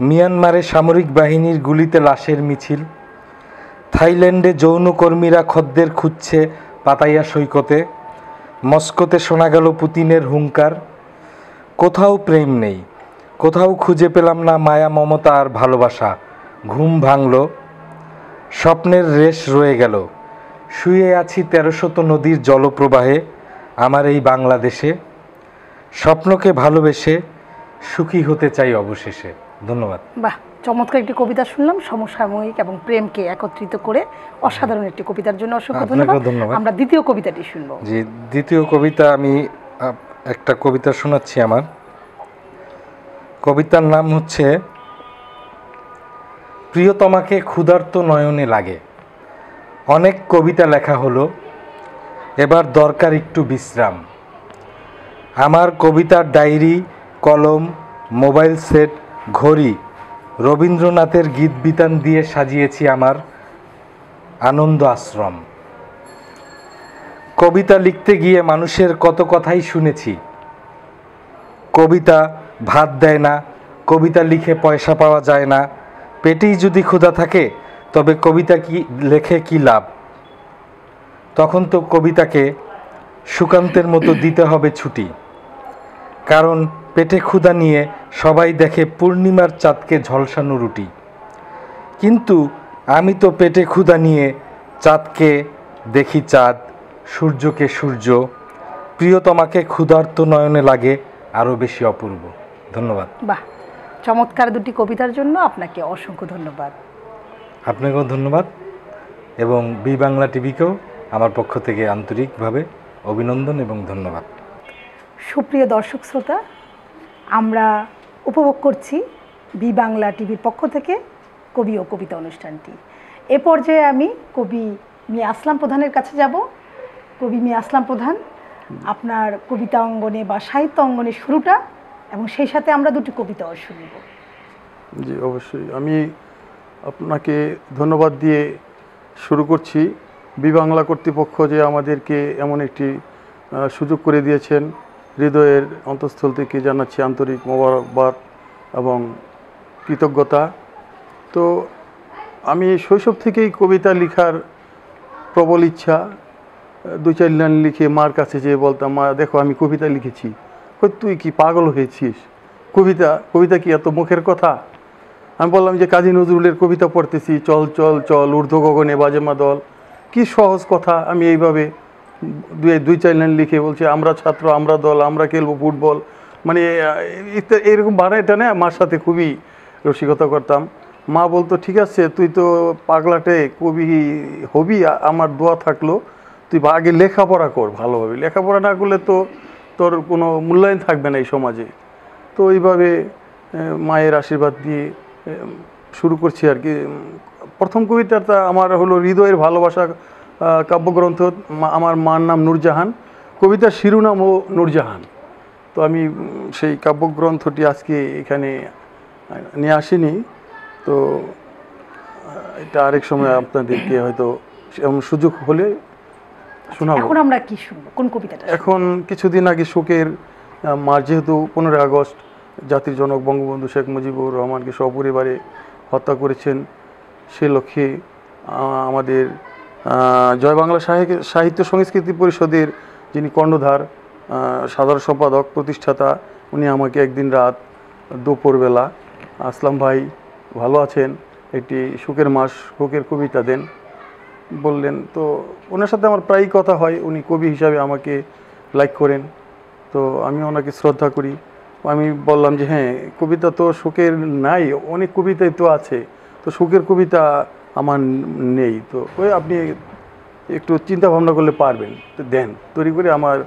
মিয়ানমারে সামরিক বাহিনীর গুলিতে লাশের মিছিল, থাইল্যান্ডে যৌনকর্মীরা খদ্দের খুঁজছে পাতাইয়া সৈকতে, মস্কোতে শোনা গেল পুতিনের হুঙ্কার। কোথাও প্রেম নেই, কোথাও খুঁজে পেলাম না মায়া, মমতা আর ভালোবাসা। ঘুম ভাঙল, স্বপ্নের রেশ রয়ে গেল। শুয়ে আছি 1300 নদীর জলপ্রবাহে আমার এই বাংলাদেশে। স্বপ্নকে ভালোবেসে সুখী হতে চাই অবশেষে। ধন্যবাদ। বাহ, চমৎকার একটি কবিতা শুনলাম, সমসাময়িক এবং প্রেমকে একত্রিত করে অসাধারণ একটি কবিতার জন্য অসংখ্য আপনাকেও ধন্যবাদ। ধন্যবাদ। আমরা দ্বিতীয় কবিতাটি শুনবো। জি, দ্বিতীয় কবিতা আমি একটা কবিতা শোনাচ্ছি। আমার কবিতার নাম হচ্ছে প্রিয়তমাকে ক্ষুধার্ত নয়নে লাগে। অনেক কবিতা লেখা হলো, এবার দরকার একটু বিশ্রাম। আমার কবিতার ডায়েরি, কলম, মোবাইল সেট, ঘড়ি রবীন্দ্রনাথের গীত বিতান দিয়ে সাজিয়েছি আমার আনন্দ আশ্রম। কবিতা লিখতে গিয়ে মানুষের কত কথাই শুনেছি। কবিতা ভাত দেয় না, কবিতা লিখে পয়সা পাওয়া যায় না, পেটেই যদি ক্ষুধা থাকে তবে কবিতা কি লেখে কি লাভ? তখন তো কবিতাকে সুকান্তের মতো দিতে হবে ছুটি, কারণ পেটে ক্ষুধা নিয়ে সবাই দেখে পূর্ণিমার চাঁদকে ঝলসানো রুটি। কিন্তু আমি তো পেটে ক্ষুধা নিয়ে চাঁদকে দেখি চাঁদ, সূর্যকে সূর্য। প্রিয়তমাকে ক্ষুধার্ত নয়নে লাগে আরও বেশি অপূর্ব। ধন্যবাদ। বাহ, চমৎকার দুটি কবিতার জন্য আপনাকে অসংখ্য ধন্যবাদ। আপনাকেও ধন্যবাদ এবং বি বাংলা টিভিকেও আমার পক্ষ থেকে আন্তরিকভাবে অভিনন্দন এবং ধন্যবাদ। সুপ্রিয় দর্শক শ্রোতা, আমরা উপভোগ করছি বি বাংলা টিভির পক্ষ থেকে কবি ও কবিতা অনুষ্ঠানটি। এ পর্যায়ে আমি কবি মিয়া আসলাম প্রধানের কাছে যাব। কবি মিয়া আসলাম প্রধান, আপনার কবিতা অঙ্গনে বা সাহিত্য অঙ্গনে শুরুটা এবং সেই সাথে আমরা দুটি কবিতাও শুনব। জি অবশ্যই, আমি আপনাকে ধন্যবাদ দিয়ে শুরু করছি। বি বাংলা কর্তৃপক্ষ যে আমাদেরকে এমন একটি সুযোগ করে দিয়েছেন, হৃদয়ের অন্তঃস্থল থেকে জানাচ্ছি আন্তরিক মোবারকবাদ এবং কৃতজ্ঞতা। তো আমি শৈশব থেকেই কবিতা লেখার প্রবল ইচ্ছা। 2-4 লাইন লিখে মার কাছে যেয়ে বলতাম, মা দেখো আমি কবিতা লিখেছি। তুই কি পাগল হয়েছিস? কবিতা কি এত মুখের কথা? আমি বললাম যে কাজী নজরুলের কবিতা পড়তেছি, চল চল চল ঊর্ধ্ব গগনে বাজে মাদল। কি সহজ কথা। আমি এইভাবে 2-4 লাইন লিখে বলছি, আমরা ছাত্র, আমরা দল, আমরা খেলবো ফুটবল, মানে এরকম বানায় টানে মার সাথে খুবই রসিকতা করতাম। মা বলতো, ঠিক আছে তুই তো পাগলাটে কবি হবি, আমার দোয়া থাকলো, তুই আগে লেখাপড়া কর ভালোভাবে। লেখাপড়া না করলে তো তোর কোনো মূল্যায়ন থাকবে না এই সমাজে। তো এইভাবে মায়ের আশীর্বাদ দিয়ে শুরু করছি আর কি। প্রথম কবিতাটা আমার হলো হৃদয়ের ভালোবাসা কাব্যগ্রন্থ। আমার মার নাম নূরজাহান, কবিতার শিরোনামও নূরজাহান। তো আমি সেই কাব্যগ্রন্থটি আজকে এখানে নিয়ে আসিনি, তো এটা আরেক সময় আপনাদেরকে হয়তো এমন সুযোগ হলে শোনাবো। এখন আমরা কি শুনবো, কোন কবিতাটা? এখন কিছুদিন আগে শোকের মাস, যেহেতু 15 আগস্ট জাতির জনক বঙ্গবন্ধু শেখ মুজিবুর রহমানকে সপরিবারে হত্যা করেছেন, সে লক্ষ্যে আমাদের জয় বাংলা সাহিত্য সংস্কৃতি পরিষদের যিনি কর্ণধার, সাধারণ সম্পাদক, প্রতিষ্ঠাতা, উনি আমাকে একদিন রাত দুপুরবেলা, আসলাম ভাই ভালো আছেন, একটি শোকের মাস শোকের কবিতা দেন বললেন। তো ওনার সাথে আমার প্রায়ই কথা হয়, উনি কবি হিসাবে আমাকে লাইক করেন, তো আমি ওনাকে শ্রদ্ধা করি। আমি বললাম যে হ্যাঁ, কবিতা তো শোকের নাই, অনেক কবিতাই তো আছে, তো শোকের কবিতা আমার নেই, তো ওই আপনি একটু চিন্তা ভাবনা করলে পারবেন, তো দেন। তৈরি করে আমার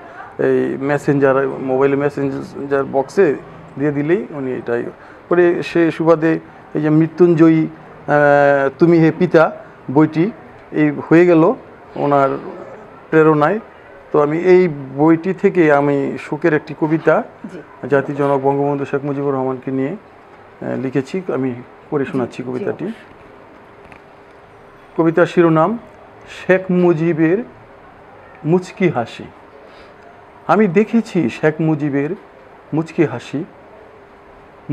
এই মেসেঞ্জার, মোবাইলে মেসেঞ্জার বক্সে দিয়ে দিলেই উনি এটাই করে। সে সুবাদে এই যে মৃত্যুঞ্জয়ী তুমি হে পিতা বইটি এই হয়ে গেল ওনার প্রেরণায়। তো আমি এই বইটি থেকে আমি শোকের একটি কবিতা জাতির জনক বঙ্গবন্ধু শেখ মুজিবুর রহমানকে নিয়ে লিখেছি, আমি পড়ে শোনাচ্ছি কবিতাটি। কবিতার শিরোনাম শেখ মুজিবের মুচকি হাসি। আমি দেখেছি শেখ মুজিবের মুচকি হাসি,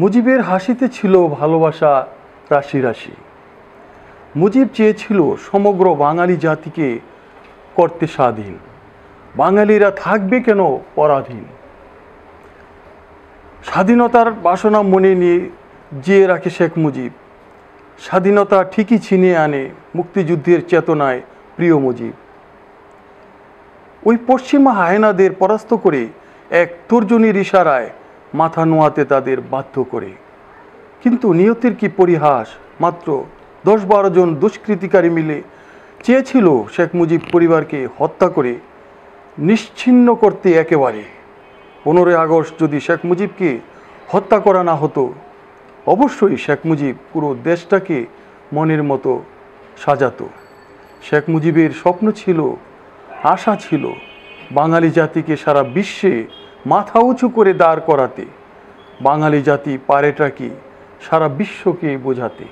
মুজিবের হাসিতে ছিল ভালোবাসা রাশি রাশি। মুজিব চেয়েছিল সমগ্র বাঙালি জাতিকে করতে স্বাধীন, বাঙালিরা থাকবে কেন পরাধীন। স্বাধীনতার বাসনা মনে নিয়ে জিয়ে রাখে শেখ মুজিব, স্বাধীনতা ঠিকই ছিনিয়ে আনে মুক্তিযুদ্ধের চেতনায় প্রিয় মুজিব। ওই পশ্চিমা হায়নাদের পরাস্ত করে এক তর্জনীর ইশারায় মাথা নোয়াতে তাদের বাধ্য করে। কিন্তু নিয়তির কি পরিহাস, মাত্র 10-12 জন দুষ্কৃতিকারী মিলে চেয়েছিল শেখ মুজিব পরিবারকে হত্যা করে নিশ্চিহ্ন করতে একেবারে। 15 আগস্ট যদি শেখ মুজিবকে হত্যা করা না হতো, অবশ্যই শেখ মুজিব পুরো দেশটাকে মনের মতো সাজাতো। শেখ মুজিবের স্বপ্ন ছিল, আশা ছিল বাঙালি জাতিকে সারা বিশ্বে মাথা উঁচু করে দাঁড় করাতে, বাঙালি জাতি পারেটা কি সারা বিশ্বকে বোঝাতে।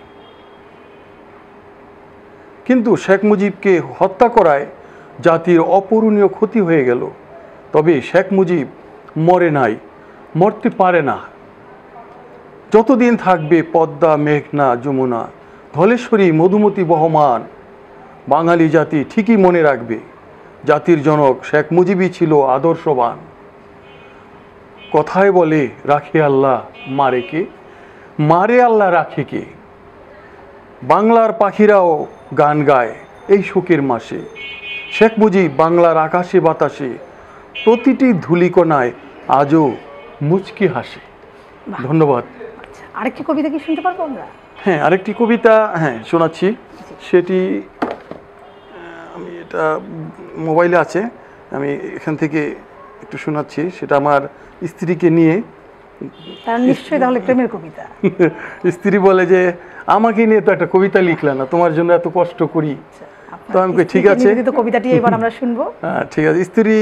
কিন্তু শেখ মুজিবকে হত্যা করায় জাতির অপূরণীয় ক্ষতি হয়ে গেল। তবে শেখ মুজিব মরে নাই, মরতে পারে না। যতদিন থাকবে পদ্মা, মেঘনা, যমুনা, ধলেশ্বরী, মধুমতি বহমান, বাঙালি জাতি ঠিকই মনে রাখবে জাতির জনক শেখ মুজিবই ছিল আদর্শবান। কথায় বলে রাখে আল্লাহ মারে কে, মারে আল্লাহ রাখে কে। বাংলার পাখিরাও গান গায় এই শোকের মাসে। শেখ মুজিব বাংলার আকাশে বাতাসে প্রতিটি ধূলিকণায় আজও মুচকি হাসে। ধন্যবাদ। আরেকটি কবিতা কি শুনতে পারবো আমরা? হ্যাঁ, আরেকটি কবিতা শোনাচ্ছি। সেটি আমি এটা মোবাইলে আছে, আমি এখান থেকে একটু শোনাচ্ছি। সেটা আমার স্ত্রীকে নিয়ে। তার নিশ্চয়ই তাহলে প্রেমের কবিতা। স্ত্রী বলে যে আমাকে নিয়ে তো একটা কবিতা লিখলে না, তোমার জন্য এত কষ্ট করি। তো আমি ঠিক আছে, কবিতাটি এবার আমরা শুনবো। ঠিক আছে। স্ত্রী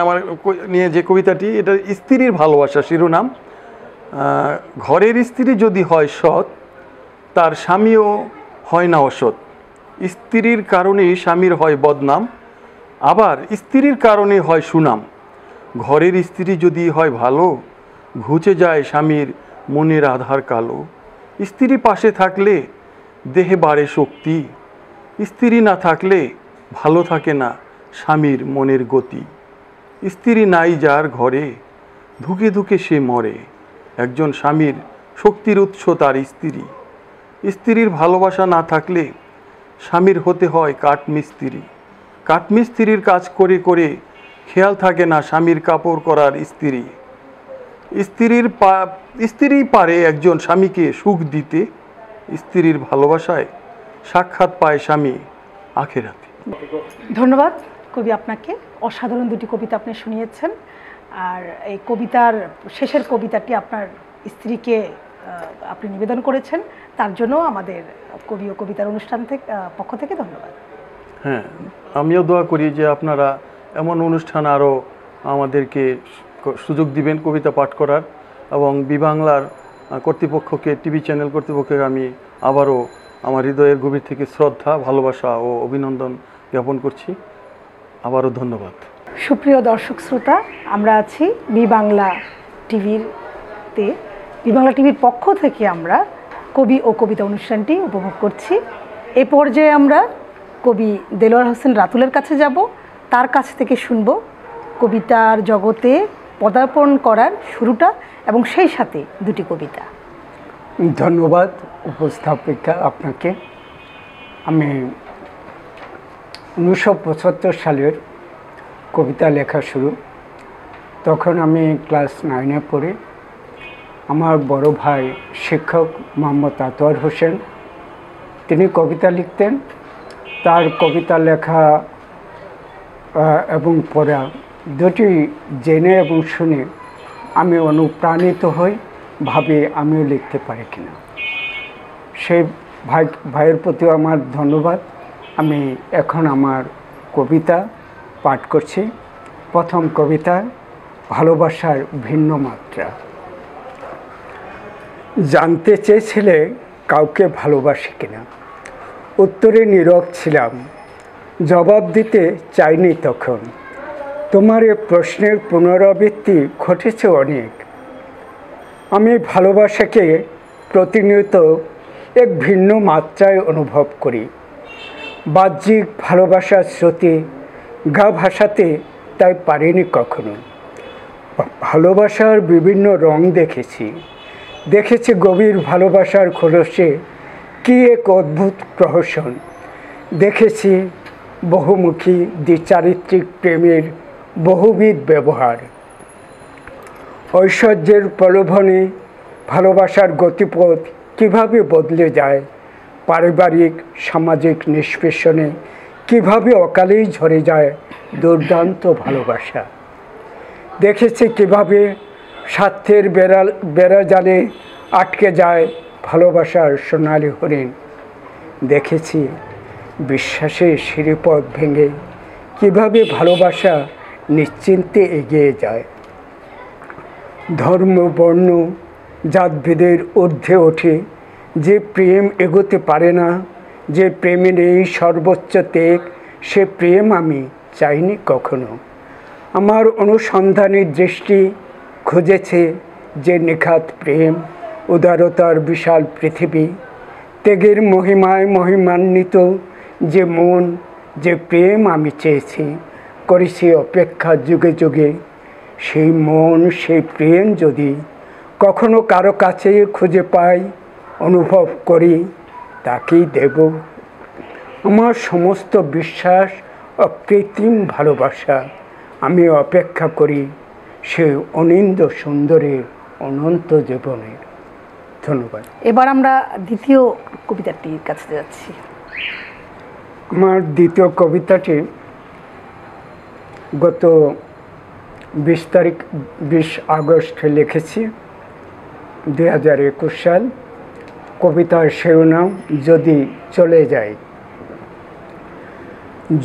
আমার নিয়ে যে কবিতাটি, এটা স্ত্রীর ভালোবাসা শিরোনাম। ঘরের স্ত্রী যদি হয় সৎ, তার স্বামীও হয় না অসৎ। স্ত্রীর কারণেই স্বামীর হয় বদনাম, আবার স্ত্রীর কারণে হয় সুনাম। ঘরের স্ত্রী যদি হয় ভালো, ঘুচে যায় স্বামীর মনের আধার কালো। স্ত্রী পাশে থাকলে দেহে বাড়ে শক্তি, স্ত্রী না থাকলে ভালো থাকে না স্বামীর মনের গতি। স্ত্রী নাই যার ঘরে, ধুকে ধুকে সে মরে। একজন স্বামীর শক্তির উৎস তার স্ত্রী। স্ত্রীর ভালোবাসা না থাকলে স্বামীর হতে হয় কাঠমিস্ত্রি। কাঠমিস্ত্রির কাজ করে করে খেয়াল থাকে না স্বামীর কাপড় করার স্ত্রী। স্ত্রী পারে একজন স্বামীকে সুখ দিতে। স্ত্রীর ভালোবাসায় সাক্ষাৎ পায় স্বামী আখেরাতে। ধন্যবাদ কবি আপনাকে। অসাধারণ দুটি কবিতা আপনি শুনিয়েছেন। আর এই কবিতার শেষের কবিতাটি আপনার স্ত্রীকে আপনি নিবেদন করেছেন, তার জন্য আমাদের কবি ও কবিতার অনুষ্ঠান থেকে পক্ষ থেকে ধন্যবাদ। হ্যাঁ, আমিও দোয়া করি যে আপনারা এমন অনুষ্ঠান আরও আমাদেরকে সুযোগ দিবেন কবিতা পাঠ করার, এবং বিবাংলার কর্তৃপক্ষকে, টিভি চ্যানেল কর্তৃপক্ষকে আমি আবারও আমার হৃদয়ের গভীর থেকে শ্রদ্ধা, ভালোবাসা ও অভিনন্দন জ্ঞাপন করছি। আবারও ধন্যবাদ। সুপ্রিয় দর্শক শ্রোতা, আমরা আছি বিবাংলা টিভিতে। বিবাংলা টিভির পক্ষ থেকে আমরা কবি ও কবিতা অনুষ্ঠানটি উপভোগ করছি। এ পর্যায়ে আমরা কবি দেলোয়ার হোসেন রাতুলের কাছে যাব, তার কাছ থেকে শুনব কবিতার জগতে পদার্পণ করার শুরুটা এবং সেই সাথে দুটি কবিতা। ধন্যবাদ উপস্থাপিকা আপনাকে। আমি 1975 সালের কবিতা লেখা শুরু। তখন আমি ক্লাস 9-এ পড়ি। আমার বড় ভাই শিক্ষক মোহাম্মদ আতোয়ার হোসেন, তিনি কবিতা লিখতেন। তার কবিতা লেখা এবং পড়া দুটি জেনে এবং শুনে আমি অনুপ্রাণিত হই, ভাবি আমিও লিখতে পারি কিনা। সেই ভাইয়ের প্রতিও আমার ধন্যবাদ। আমি এখন আমার কবিতা পাঠ করছি। প্রথম কবিতা, ভালোবাসার ভিন্ন মাত্রা। জানতে চেয়েছিলে কাউকে ভালোবাসি কিনা, উত্তরে নীরব ছিলাম, জবাব দিতে চাইনি তখন। তোমার এ প্রশ্নের পুনরাবৃত্তি ঘটেছে অনেক। আমি ভালোবাসাকে প্রতিনিয়ত এক ভিন্ন মাত্রায় অনুভব করি। বাহ্যিক ভালোবাসার স্রোতে গা ভাসাতে তাই পারিনি কখনো। ভালোবাসার বিভিন্ন রং দেখেছি গভীর ভালোবাসার খোলসে কি এক অদ্ভুত প্রহসন। দেখেছি বহুমুখী দ্বিচারিত্রিক প্রেমের বহুবিধ ব্যবহার। ঐশ্বর্যের প্রলোভনে ভালোবাসার গতিপথ কিভাবে বদলে যায়, পারিবারিক সামাজিক নিষ্পেষণে কিভাবে অকালেই ঝরে যায় দুর্দান্ত ভালোবাসা। দেখেছি কিভাবে স্বার্থের বেড়াজালে আটকে যায় ভালোবাসার সোনালি হরিণ। দেখেছি বিশ্বাসের সিঁড়িপথ ভেঙে কিভাবে ভালোবাসা নিশ্চিন্তে এগিয়ে যায়। ধর্ম বর্ণ জাতভেদের ঊর্ধ্বে ওঠে যে প্রেম এগোতে পারে না, যে প্রেমে নেই সর্বোচ্চ ত্যাগ, সে প্রেম আমি চাইনি কখনো। আমার অনুসন্ধানী দৃষ্টি খুঁজেছে যে নিখাত প্রেম, উদারতার বিশাল পৃথিবী, ত্যাগের মহিমায় মহিমান্বিত যে মন, যে প্রেম আমি চেয়েছি, করেছি অপেক্ষা যুগে যুগে। সেই মন সেই প্রেম যদি কখনো কারো কাছে খুঁজে পাই, অনুভব করি, তাকেই দেব আমার সমস্ত বিশ্বাস, অকৃত্রিম ভালোবাসা। আমি অপেক্ষা করি সেই অনিন্দ সুন্দরের অনন্ত জীবনের। ধন্যবাদ। এবার আমরা দ্বিতীয় কবিতাটির কাছে যাচ্ছি। আমার দ্বিতীয় কবিতাটি গত 20 আগস্টে লিখেছি, 2021 সাল। কবিতার শিরোনাম যদি চলে যাই।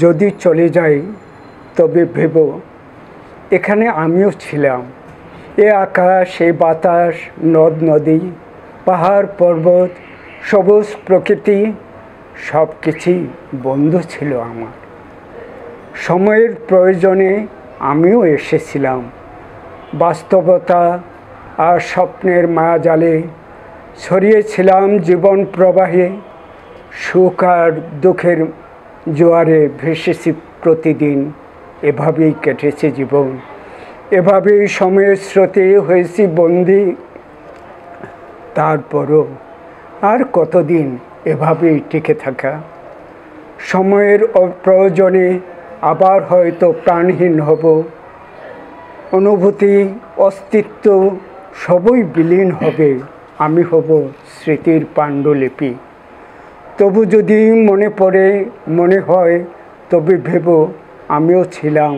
যদি চলে যাই তবে ভেব এখানে আমিও ছিলাম। এ আকাশ, এ বাতাস, নদ নদী, পাহাড় পর্বত, সবুজ প্রকৃতি সব কিছুই বন্ধু ছিল আমার। সময়ের প্রয়োজনে আমিও এসেছিলাম। বাস্তবতা আর স্বপ্নের মায়াজালে ছড়িয়েছিলাম জীবন প্রবাহে। সুখ আর দুঃখের জোয়ারে ভেসেছি প্রতিদিন। এভাবেই কেটেছে জীবন, এভাবেই সময়ের স্রোতে হয়েছি বন্দী। তারপরও আর কতদিন এভাবেই টিকে থাকা। সময়ের প্রয়োজনে আবার হয়তো প্রাণহীন হব। অনুভূতি, অস্তিত্ব সবই বিলীন হবে। আমি হব স্মৃতির পাণ্ডুলিপি। তবু যদি মনে হয় তবে ভেব আমিও ছিলাম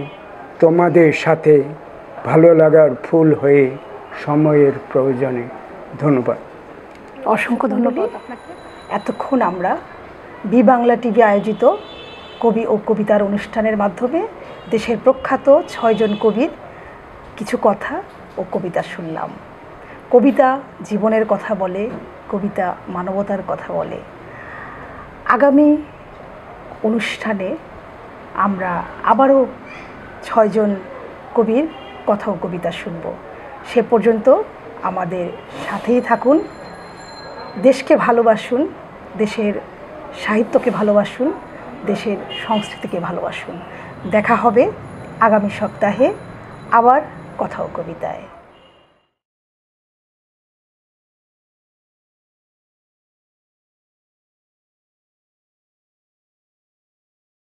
তোমাদের সাথে ভালো লাগার ফুল হয়ে সময়ের প্রয়োজনে। ধন্যবাদ। অসংখ্য ধন্যবাদ আপনাকে। এতক্ষণ আমরা বি বাংলা টিভি আয়োজিত কবি ও কবিতার অনুষ্ঠানের মাধ্যমে দেশের প্রখ্যাত 6 জন কবির কিছু কথা ও কবিতা শুনলাম। কবিতা জীবনের কথা বলে, কবিতা মানবতার কথা বলে। আগামী অনুষ্ঠানে আমরা আবারও 6 জন কবির কথা ও কবিতা শুনব। সে পর্যন্ত আমাদের সাথেই থাকুন। দেশকে ভালোবাসুন, দেশের সাহিত্যকে ভালোবাসুন, দেশের সংস্কৃতিকে ভালোবাসুন। দেখা হবে আগামী সপ্তাহে আবার কথা ও কবিতায়।